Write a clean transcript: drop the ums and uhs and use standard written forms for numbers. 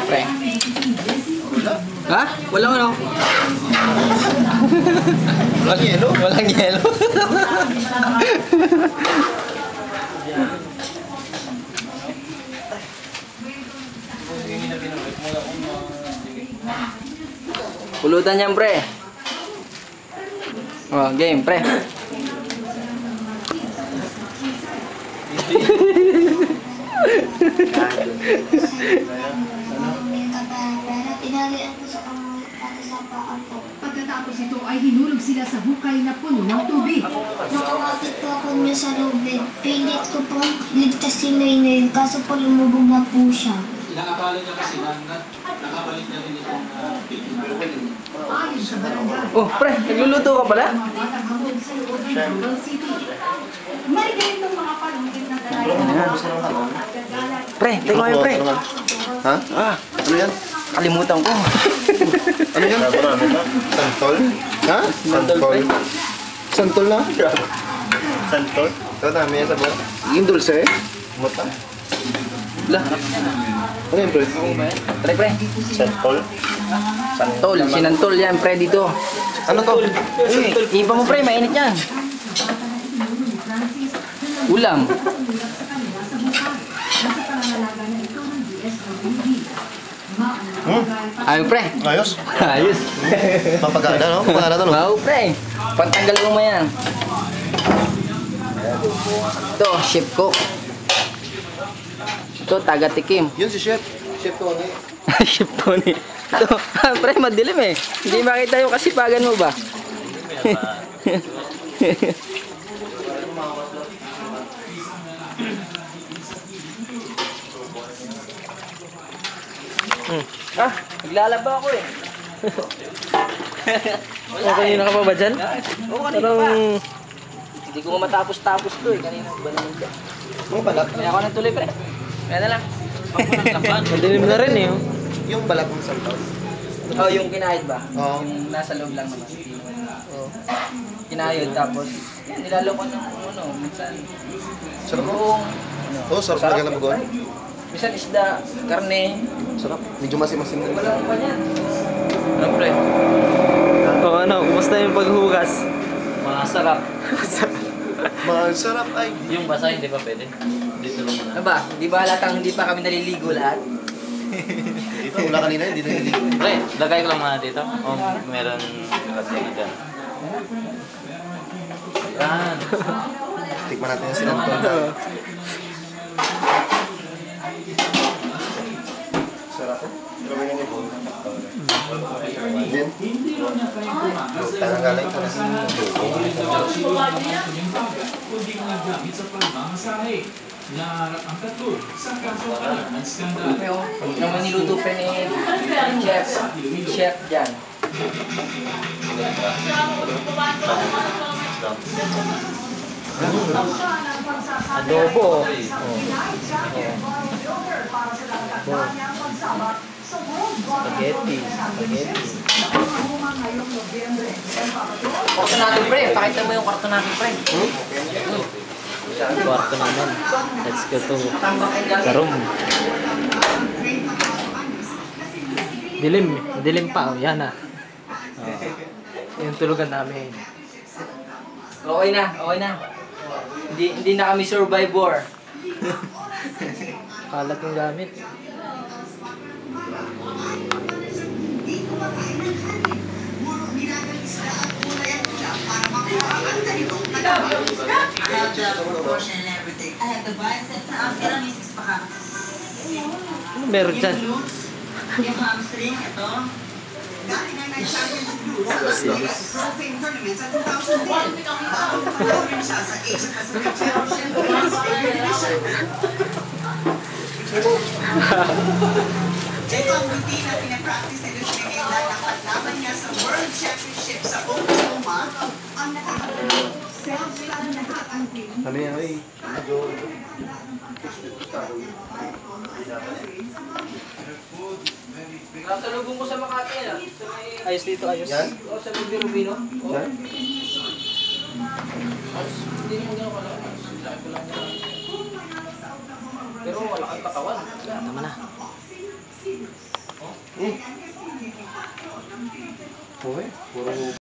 Pre. Ha? Walang ano? Walang yelo? Walang yelo. Pulutan yan, pre. Oh, game, pre. Pinalian ko sa paan ko. Pagkatapos ito ay hinulog sila sa hukay na puno ng tubig. Nakawakit po ako niya sa lubid. Pilit ko po ligtas si Maynard kaso po lumubog na po siya. Nakakala niya kasi na nakabalik niya rin itong Ayon sa barangay. Oh, pre, nagluluto ka pala? May ganitong mga palugit na dalay. Pre, tingnan mo yun, pre. Ha? Ah, Ano yan? kalimutan ko. Ano yan? Santol? Ha? Santol. Santol na? Santol? Ito na, may sabon. Yung dulce? Muta? Lah, Ano yan, pre? pre, pre. Santol? Santol, sinantol yan, pre, dito. Ano to? Iba mo, pre, mainit yan. Ulam. Ayun, pre. Ayos? Ayos. Papagana, no? Papagana to, no? Wow, pre. Pantanggal mo yan. Ito, chef cook. Ito, taga-tikim. Yun si Chef. Chef Tony. Chef Tony. Ito, pre, madilim eh. Hindi makita yung kasipagan mo ba? Ah, naglalaba ako eh. Kanina ka pa ba dyan? Oo, kanina pa. Hindi ko matapos-tapos to eh. Kanina ba naman dyan? Mga balat. Kaya ako nang tuloy, pre. Kaya na lang. Madilim na rin eh. Oh. Yung balat ng santol. Oh, yung kinahid ba? Oo. Yung nasa loob lang naman. Oh. Kinahid, tapos yan, nilaloko ng ano, minsan. Sarap mo? Buong, Oo, sarap talaga ng bugon. minsan isda, karne. Sarap. Medyo masim-masim na rin. Wala pa yan. Ano, pre? O ano, kumusta yung paghugas? Masarap. Masarap ay. Yung basa hindi pa pwede. Dito lang muna. Ano ba? Di ba halatang hindi pa kami naliligo lahat? Ito, wala kanina, hindi na hindi. Pre, lagay ko lang muna dito. O meron kasi dyan. Yan. Tikman natin yung sinantol na. Sarap eh. Gawin nga ni Paul. Din. Tangan galing ka na. Kundi ang nagamit sa pagmamasahe. Naharap ang tatlo sa kaso ng skandal. Huwag naman niluto pa ni Chef. Chef dyan. Adobo. Spaghetti. Kwarto natin, pre. Pakita mo yung kwarto natin, pre. Kwarto naman. Let's go to the room. Dilim. Dilim pa. Oh, yan ah. Yung tulugan namin. Okay na, okay na. Hindi na kami survivor. Kalat yung gamit. Ano meron dyan? Yung hamstring, ito. Galing ang nag-Champions Blue sa Profane Tournament sa 2010. Bago rin siya sa Asia Pacific Championship Division. Ito ang routine na pinapractice ni Luz Miguel na paglaban niya sa World Championship sa Oklahoma. Ang nakakatulong, self-study lahat ang team. Ano yan ay? Medyo... Nakasalubong ko sa Makati yan. Ayos dito, ayos. Yan? O, sa Ruby Rubino. Yan? Hindi mo gano'n kalaki. Laki ko lang yan. Pero wala kang katawan. Tama na. Okay, puro